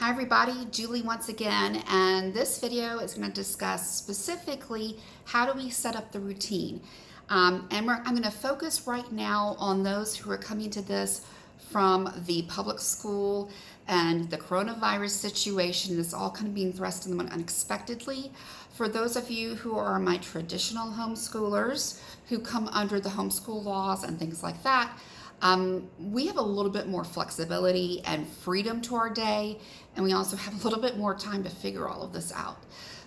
Hi everybody, Julie once again, and this video is going to discuss specifically how do we set up the routine. I'm going to focus right now on those who are coming to this from the public school and the coronavirus situation is all kind of being thrust in them unexpectedly. For those of you who are my traditional homeschoolers who come under the homeschool laws and things like that, we have a little bit more flexibility and freedom to our day, and we also have a little bit more time to figure all of this out.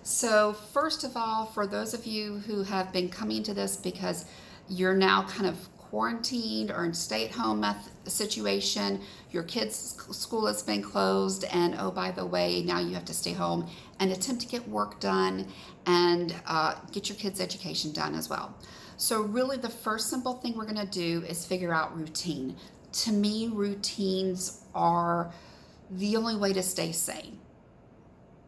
So first of all, for those of you who have been coming to this because you're now kind of quarantined or in stay-at-home situation, your kids' school has been closed, and oh, by the way, now you have to stay home and attempt to get work done and get your kids' education done as well. So really the first simple thing we're going to do is figure out routine. To me, routines are the only way to stay sane,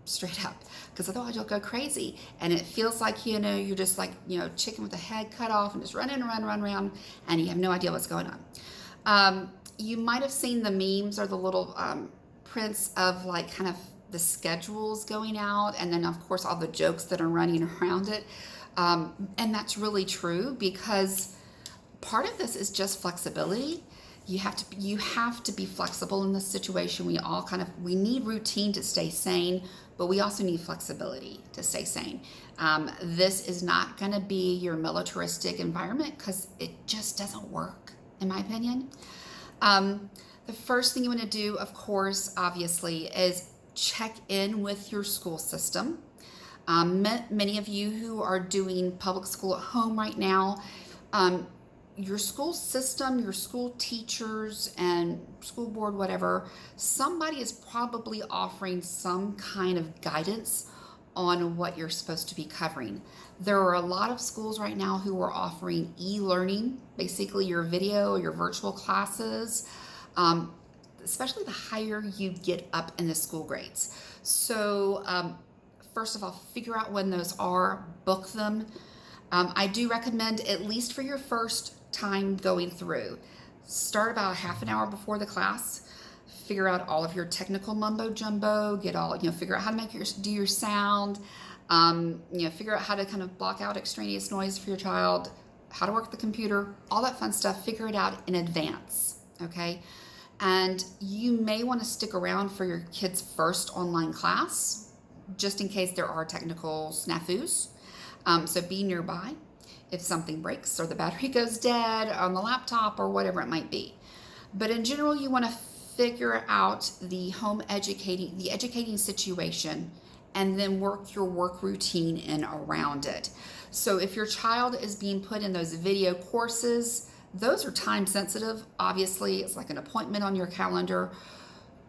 straight up, because otherwise you'll go crazy and it feels like, you're just like, chicken with the head cut off and just run around and you have no idea what's going on. You might have seen the memes or the little prints of like kind of the schedules going out, and then of course all the jokes that are running around it. And that's really true because part of this is just flexibility. You have to be flexible in this situation. We need routine to stay sane, but we also need flexibility to stay sane. This is not going to be your militaristic environment because it just doesn't work, in my opinion. The first thing you want to do, of course, obviously, is check in with your school system. Many of you who are doing public school at home right now, your school system, your school teachers and school board, whatever, somebody is probably offering some kind of guidance on what you're supposed to be covering. There are a lot of schools right now who are offering e-learning, basically your video, your virtual classes, especially the higher you get up in the school grades. So, first of all, figure out when those are, book them. I do recommend, at least for your first time going through, start about a half an hour before the class, figure out all of your technical mumbo jumbo, figure out how to do your sound, figure out how to kind of block out extraneous noise for your child, how to work the computer, all that fun stuff, figure it out in advance, okay? And you may want to stick around for your kid's first online class, just in case there are technical snafus. So be nearby if something breaks or the battery goes dead on the laptop or whatever it might be. But in general, you want to figure out the educating situation and then work your work routine in around it. So if your child is being put in those video courses, those are time sensitive. Obviously, it's like an appointment on your calendar.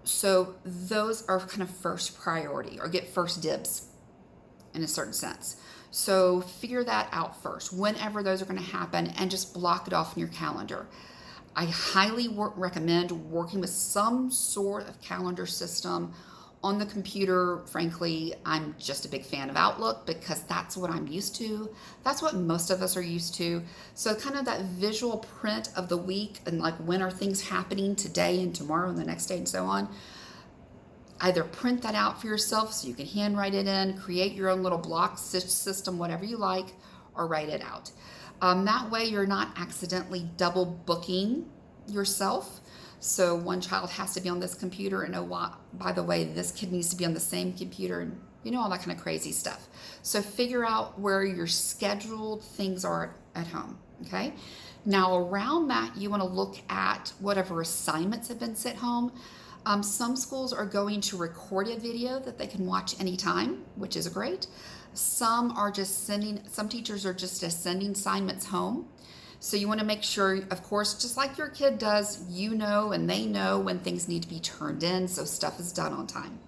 So those are kind of first priority or get first dibs in a certain sense. So figure that out first, whenever those are going to happen, and just block it off in your calendar. I highly recommend working with some sort of calendar system on the computer. Frankly, I'm just a big fan of Outlook because that's what I'm used to. That's what most of us are used to. So kind of that visual print of the week and like when are things happening today and tomorrow and the next day and so on. Either print that out for yourself so you can handwrite it in, create your own little block system, whatever you like, or write it out. That way you're not accidentally double booking yourself. So one child has to be on this computer and by the way, this kid needs to be on the same computer and all that kind of crazy stuff. So figure out where your scheduled things are at home, okay? Now around that, you want to look at whatever assignments have been sent home. Some schools are going to record a video that they can watch anytime, which is great. Some teachers are just sending assignments home. So you want to make sure, of course, just like your kid does, and they know when things need to be turned in, so stuff is done on time.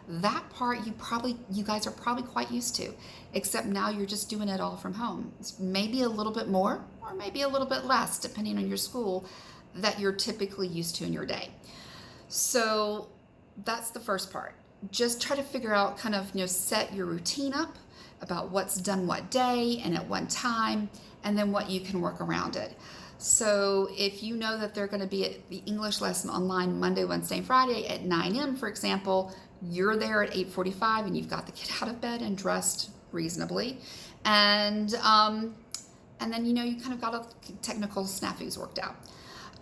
That part you guys are probably quite used to, except now you're just doing it all from home. It's maybe a little bit more or maybe a little bit less, depending on your school, that you're typically used to in your day. So that's the first part. Just try to figure out kind of, set your routine up about what's done what day and at what time, and then what you can work around it. So if you know that they're going to be at the English lesson online Monday, Wednesday, and Friday at 9 a.m., for example, you're there at 8:45 and you've got the kid out of bed and dressed reasonably. And then, you kind of got all the technical snafus worked out.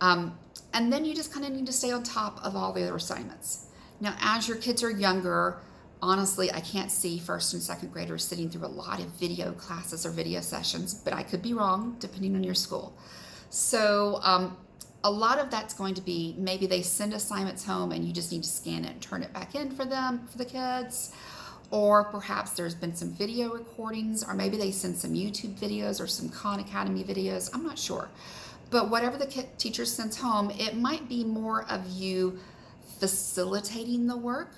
And then you just kind of need to stay on top of all the other assignments. Now, as your kids are younger, honestly, I can't see first and second graders sitting through a lot of video classes or video sessions, but I could be wrong depending on your school. So a lot of that's going to be maybe they send assignments home and you just need to scan it and turn it back in for them, for the kids. Or perhaps there's been some video recordings, or maybe they send some YouTube videos or some Khan Academy videos. I'm not sure. But whatever the teacher sends home, it might be more of you facilitating the work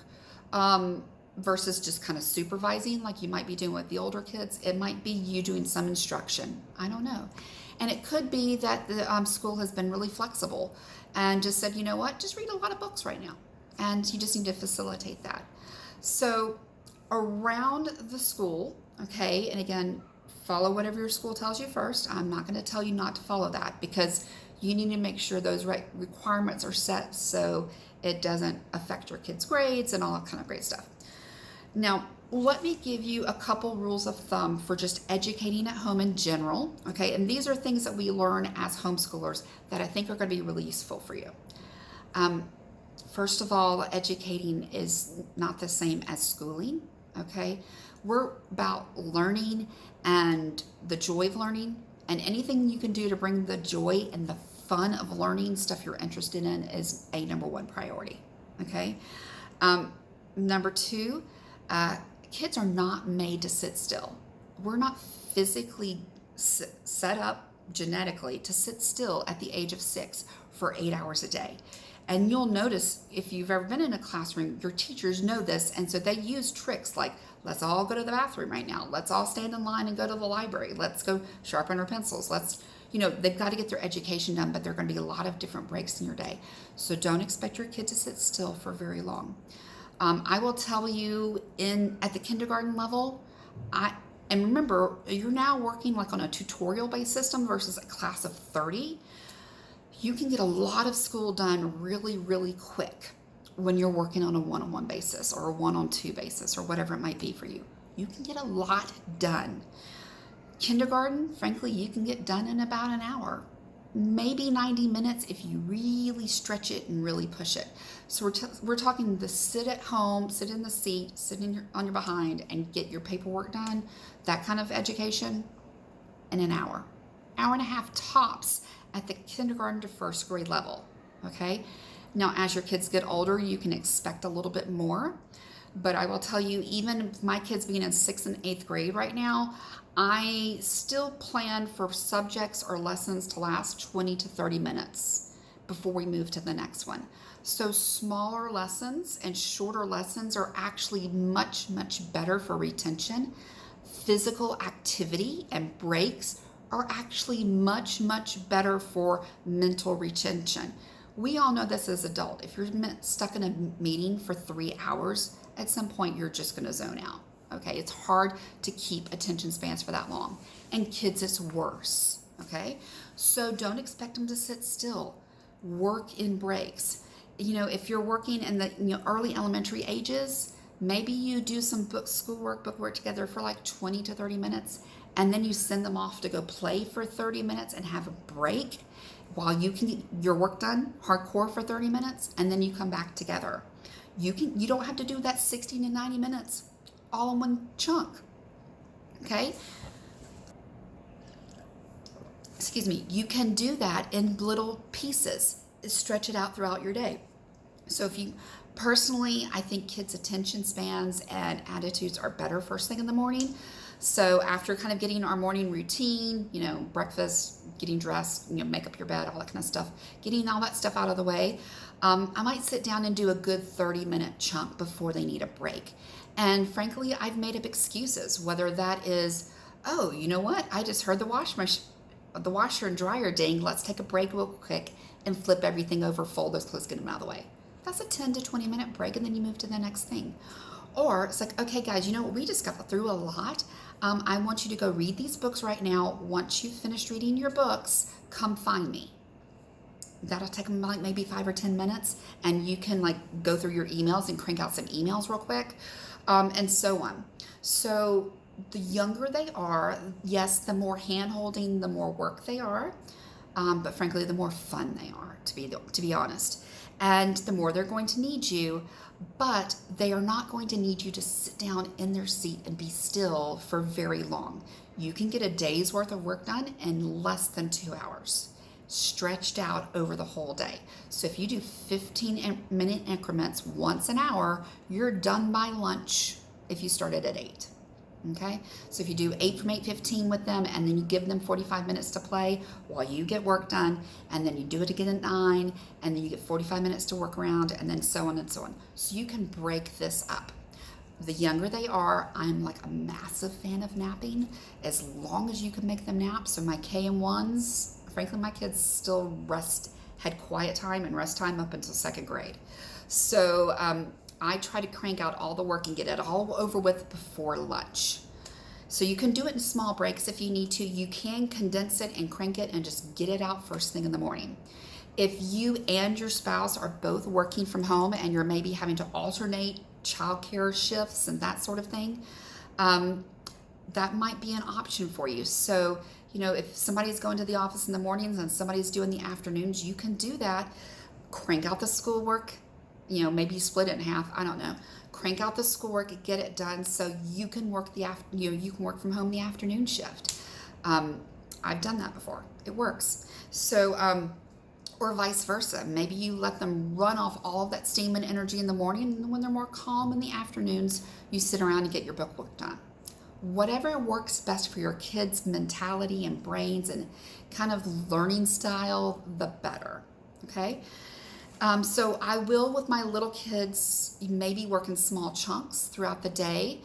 versus just kind of supervising like you might be doing with the older kids. It might be you doing some instruction. I don't know. And it could be that the school has been really flexible and just said, you know what, just read a lot of books right now. And you just need to facilitate that. So around the school, okay, and again, follow whatever your school tells you first. I'm not going to tell you not to follow that because you need to make sure those requirements are set so it doesn't affect your kids' grades and all that kind of great stuff. Now, let me give you a couple rules of thumb for just educating at home in general, okay? And these are things that we learn as homeschoolers that I think are going to be really useful for you. First of all, educating is not the same as schooling, okay? We're about learning and the joy of learning, and anything you can do to bring the joy and the fun of learning stuff you're interested in is a number one priority, okay? Number two, kids are not made to sit still. We're not physically set up genetically to sit still at the age of 6 for 8 hours a day. And you'll notice if you've ever been in a classroom, your teachers know this, and so they use tricks like, let's all go to the bathroom right now. Let's all stand in line and go to the library. Let's go sharpen our pencils. They've got to get their education done, but there are going to be a lot of different breaks in your day. So don't expect your kid to sit still for very long. I will tell you at the kindergarten level, and remember, you're now working like on a tutorial-based system versus a class of 30. You can get a lot of school done really, really quick when you're working on a one-on-one basis or a one-on-two basis or whatever it might be for you. You can get a lot done. Kindergarten, frankly, you can get done in about an hour, maybe 90 minutes if you really stretch it and really push it. So we're talking the sit at home, sit in the seat, sit on your behind and get your paperwork done, that kind of education in an hour. Hour and a half tops at the kindergarten to first grade level, okay? Now, as your kids get older, you can expect a little bit more, but I will tell you, even my kids being in 6th and 8th grade right now, I still plan for subjects or lessons to last 20 to 30 minutes before we move to the next one. So smaller lessons and shorter lessons are actually much, much better for retention. Physical activity and breaks are actually much, much better for mental retention. We all know this as adults. If you're stuck in a meeting for 3 hours, at some point you're just going to zone out. Okay, it's hard to keep attention spans for that long. And kids, it's worse. Okay, so don't expect them to sit still. Work in breaks. If you're working in the early elementary ages, maybe you do some bookwork together for like 20 to 30 minutes, and then you send them off to go play for 30 minutes and have a break while you can get your work done hardcore for 30 minutes, and then you come back together. You don't have to do that 60 to 90 minutes all in one chunk. Okay? Excuse me. You can do that in little pieces. Stretch it out throughout your day. So personally, I think kids' attention spans and attitudes are better first thing in the morning. So after kind of getting our morning routine, breakfast, getting dressed, make up your bed, all that kind of stuff, getting all that stuff out of the way, I might sit down and do a good 30-minute chunk before they need a break. And frankly, I've made up excuses, whether that is, oh, you know what? I just heard the washer and dryer ding. Let's take a break real quick and flip everything over, fold those clothes, get them out of the way. That's a 10 to 20 minute break, and then you move to the next thing. Or it's like, okay, guys, we just got through a lot. I want you to go read these books right now. Once you've finished reading your books, come find me. That'll take them like maybe 5 or 10 minutes, and you can like go through your emails and crank out some emails real quick, and so on. So the younger they are, yes, the more hand holding, the more work they are, but frankly, the more fun they are, to be honest, and the more they're going to need you. But they are not going to need you to sit down in their seat and be still for very long. You can get a day's worth of work done in less than 2 hours, stretched out over the whole day. So if you do 15-minute increments once an hour, you're done by lunch if you started at 8. Okay, so if you do 8 from 8:15 with them, and then you give them 45 minutes to play while you get work done, and then you do it again at 9, and then you get 45 minutes to work around, and then so on and so on. So you can break this up. The younger they are, I'm like a massive fan of napping, as long as you can make them nap. So my KM1s, frankly, my kids still had quiet time and rest time up until 2nd grade. So I try to crank out all the work and get it all over with before lunch. So you can do it in small breaks if you need to. You can condense it and crank it and just get it out first thing in the morning. If you and your spouse are both working from home and you're maybe having to alternate childcare shifts and that sort of thing, that might be an option for you. So, if somebody's going to the office in the mornings and somebody's doing the afternoons, you can do that. Crank out the schoolwork. Maybe you split it in half. I don't know. Crank out the schoolwork, get it done, so you can work you can work from home the afternoon shift. I've done that before. It works. So, or vice versa. Maybe you let them run off all of that steam and energy in the morning, and when they're more calm in the afternoons, you sit around and get your book work done. Whatever works best for your kids' mentality and brains and kind of learning style, the better. Okay. So I will, with my little kids, maybe work in small chunks throughout the day,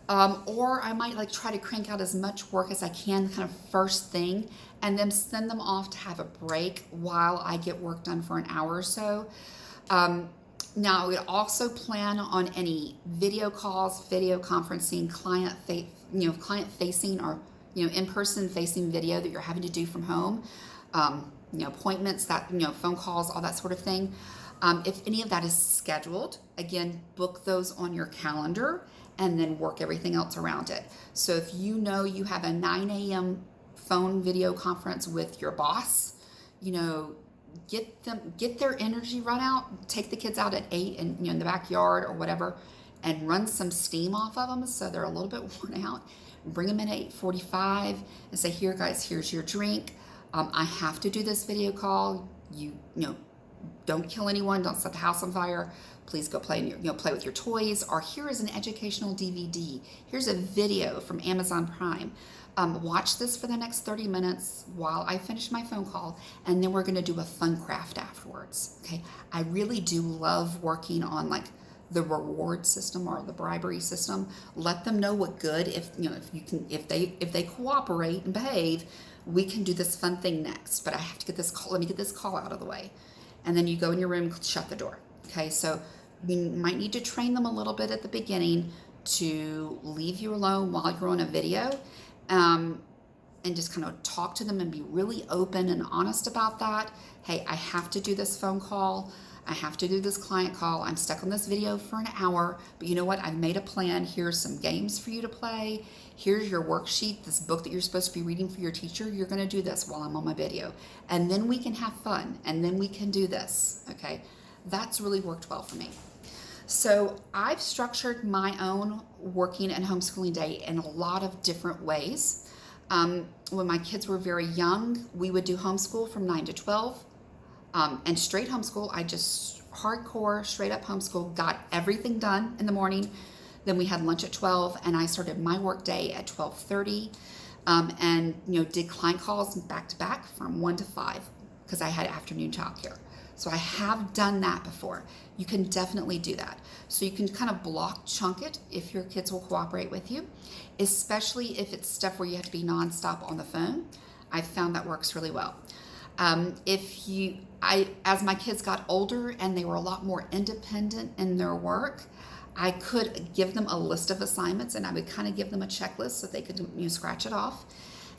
or I might like try to crank out as much work as I can kind of first thing, and then send them off to have a break while I get work done for an hour or so. Now, I would also plan on any video calls, video conferencing, client facing, or in-person facing video that you're having to do from home. Appointments, phone calls, all that sort of thing. If any of that is scheduled, again, book those on your calendar and then work everything else around it. So if you have a 9 a.m. phone video conference with your boss, get their energy run out, take the kids out at 8 and in the backyard or whatever, and run some steam off of them so they're a little bit worn out. Bring them in at 8:45 and say, here guys, here's your drink. I have to do this video call. Don't kill anyone. Don't set the house on fire. Please go play with your toys. Or here is an educational DVD. Here's a video from Amazon Prime. Watch this for the next 30 minutes while I finish my phone call, and then we're going to do a fun craft afterwards. Okay. I really do love working on like the reward system or the bribery system. Let them know what good, if they cooperate and behave, we can do this fun thing next. But I have to get this call. Let me get this call out of the way. And then you go in your room, shut the door. Okay. So we might need to train them a little bit at the beginning to leave you alone while you're on a video, and just kind of talk to them and be really open and honest about that. Hey, I have to do this phone call. I have to do this client call. I'm stuck on this video for an hour, but you know what? I've made a plan. Here's some games for you to play. Here's your worksheet, this book that you're supposed to be reading for your teacher. You're going to do this while I'm on my video. And then we can have fun, and then we can do this. Okay. That's really worked well for me. So I've structured my own working and homeschooling day in a lot of different ways. When my kids were very young, we would do homeschool from 9 to 12. And straight homeschool, I just hardcore, straight up homeschool, got everything done in the morning. Then we had lunch at 12, and I started my work day at 12:30, and did client calls back to back from 1 to 5 because I had afternoon childcare. So I have done that before. You can definitely do that. So you can kind of block chunk it if your kids will cooperate with you, especially if it's stuff where you have to be nonstop on the phone. I've found that works really well. As my kids got older and they were a lot more independent in their work, I could give them a list of assignments, and I would kind of give them a checklist so they could scratch it off.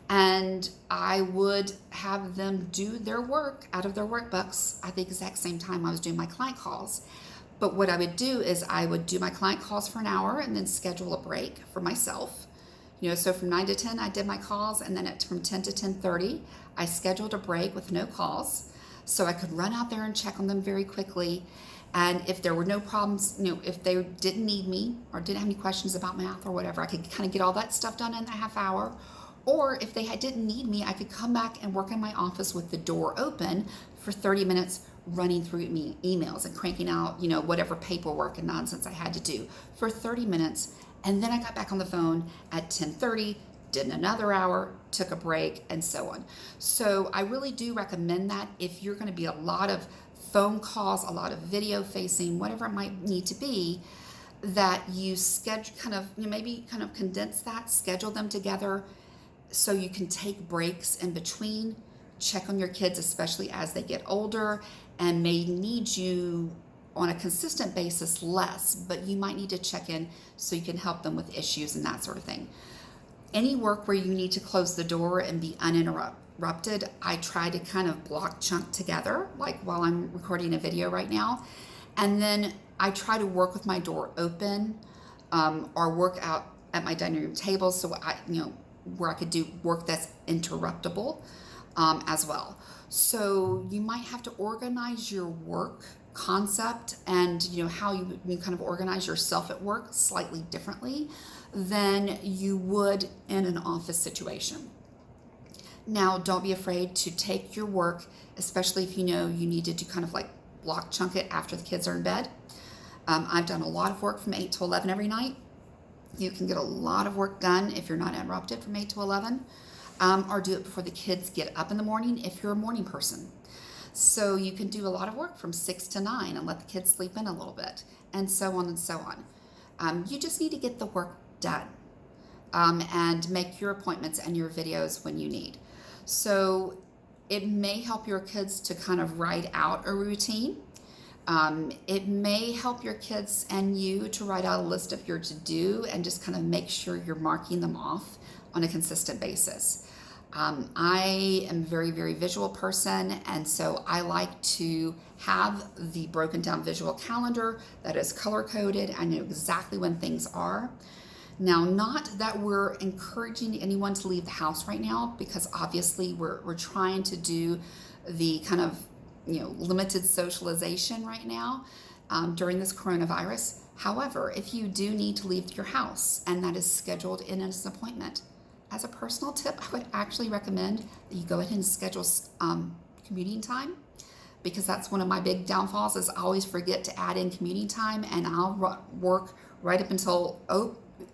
And I would have them do their work out of their workbooks at the exact same time I was doing my client calls. But what I would do is I would do my client calls for an hour and then schedule a break for myself. So from 9 to 10, I did my calls, and then from 10 to 10:30, I scheduled a break with no calls, so I could run out there and check on them very quickly. And if there were no problems, if they didn't need me or didn't have any questions about math or whatever, I could kind of get all that stuff done in that half hour. Or if they didn't need me, I could come back and work in my office with the door open for 30 minutes, running through emails and cranking out, whatever paperwork and nonsense I had to do for 30 minutes. And then I got back on the phone at 10:30, did another hour, took a break, and so on. So I really do recommend that if you're going to be a lot of phone calls, a lot of video facing, whatever it might need to be, that you schedule maybe condense that, schedule them together so you can take breaks in between, check on your kids, especially as they get older and may need you on a consistent basis less, but you might need to check in so you can help them with issues and that sort of thing. Any work where you need to close the door and be uninterrupted, I try to kind of block chunk together, like while I'm recording a video right now. And then I try to work with my door open, or work out at my dining room table, so where I could do work that's interruptible as well. So you might have to organize your work concept and how you kind of organize yourself at work slightly differently than you would in an office situation. Now, don't be afraid to take your work, especially if you needed to kind of like block chunk it after the kids are in bed. I've done a lot of work from 8 to 11 every night. You can get a lot of work done if you're not interrupted from 8 to 11, or do it before the kids get up in the morning if you're a morning person. So you can do a lot of work from 6 to 9 and let the kids sleep in a little bit, and so on and so on. You just need to get the work done, and make your appointments and your videos when you need. So it may help your kids to kind of write out a routine. It may help your kids and you to write out a list of your to-do and just kind of make sure you're marking them off on a consistent basis. I am a very, very visual person, and so I like to have the broken down visual calendar that is color coded. I know exactly when things are. Now, not that we're encouraging anyone to leave the house right now, because obviously we're trying to do the kind of limited socialization right now during this coronavirus. However, if you do need to leave your house and that is scheduled in as an appointment, as a personal tip, I would actually recommend that you go ahead and schedule commuting time, because that's one of my big downfalls is I always forget to add in commuting time, and I'll work right up until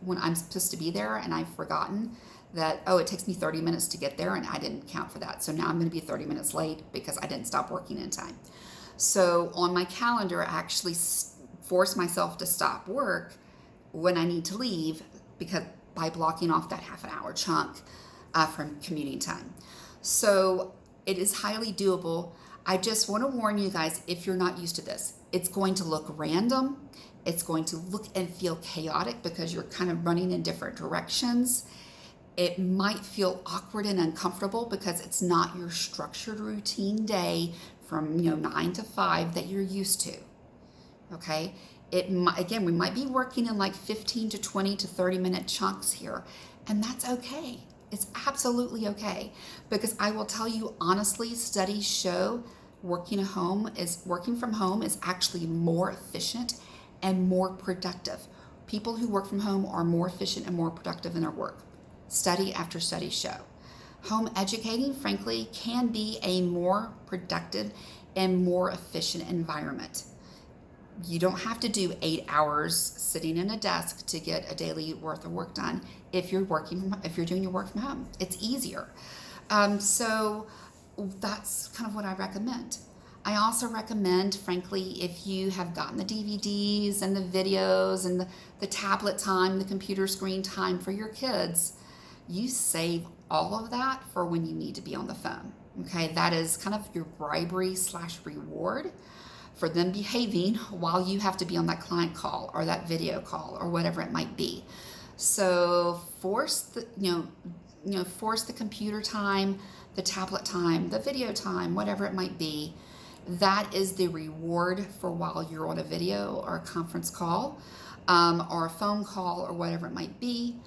when I'm supposed to be there, and I've forgotten that, it takes me 30 minutes to get there, and I didn't count for that. So now I'm going to be 30 minutes late because I didn't stop working in time. So on my calendar, I actually force myself to stop work when I need to leave, because by blocking off that half an hour chunk from commuting time. So it is highly doable. I just want to warn you guys, if you're not used to this, it's going to look random. It's going to look and feel chaotic because you're kind of running in different directions. It might feel awkward and uncomfortable because it's not your structured routine day from 9 to 5 that you're used to. Okay? Again, we might be working in like 15 to 20 to 30 minute chunks here, and that's okay. It's absolutely okay, because I will tell you honestly, studies show working from home is actually more efficient and more productive. People who work from home are more efficient and more productive in their work. Study after study show. Home educating, frankly, can be a more productive and more efficient environment. You don't have to do 8 hours sitting in a desk to get a daily worth of work done if you're doing your work from home. It's easier. So that's kind of what I recommend. I also recommend, frankly, if you have gotten the DVDs and the videos and the tablet time, the computer screen time for your kids, you save all of that for when you need to be on the phone. Okay, that is kind of your bribery / reward for them behaving while you have to be on that client call or that video call or whatever it might be. So force force the computer time, the tablet time, the video time, whatever it might be. That is the reward for while you're on a video or a conference call, or a phone call or whatever it might be.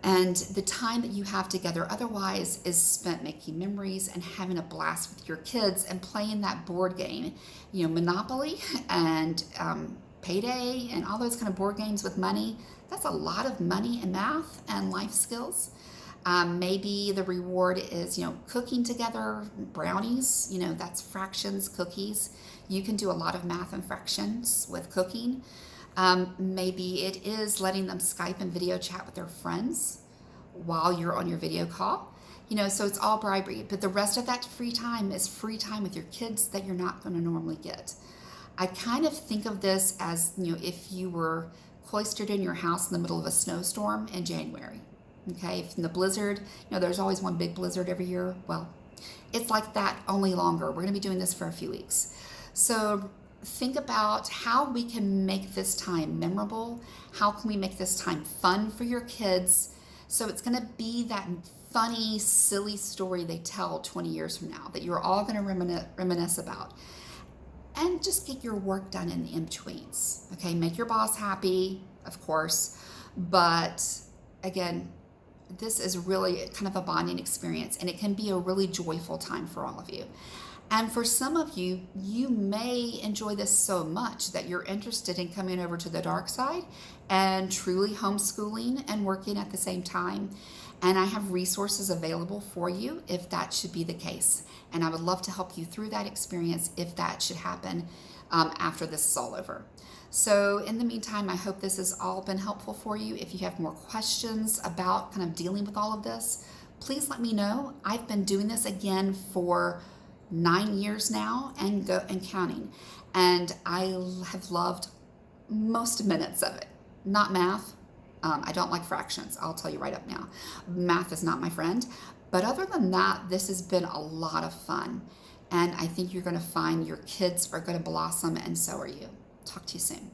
And the time that you have together otherwise is spent making memories and having a blast with your kids and playing that board game, Monopoly and Payday and all those kind of board games with money. That's a lot of money and math and life skills. Maybe the reward is, cooking together, brownies, that's fractions, cookies. You can do a lot of math and fractions with cooking. Maybe it is letting them Skype and video chat with their friends while you're on your video call. So it's all bribery. But the rest of that free time is free time with your kids that you're not going to normally get. I kind of think of this as, if you were cloistered in your house in the middle of a snowstorm in January. Okay, if in the blizzard, there's always one big blizzard every year. Well, it's like that, only longer. We're going to be doing this for a few weeks. So think about how we can make this time memorable. How can we make this time fun for your kids? So it's going to be that funny, silly story they tell 20 years from now that you're all going to reminisce about. And just get your work done in the in-betweens. Okay, make your boss happy, of course. But again, this is really kind of a bonding experience, and it can be a really joyful time for all of you. And for some of you, you may enjoy this so much that you're interested in coming over to the dark side and truly homeschooling and working at the same time. And I have resources available for you if that should be the case. And I would love to help you through that experience if that should happen after this is all over. So in the meantime, I hope this has all been helpful for you. If you have more questions about kind of dealing with all of this, please let me know. I've been doing this again for 9 years now and counting. And I have loved most minutes of it. Not math. I don't like fractions. I'll tell you right up now. Math is not my friend. But other than that, this has been a lot of fun. And I think you're going to find your kids are going to blossom, and so are you. Talk to you soon.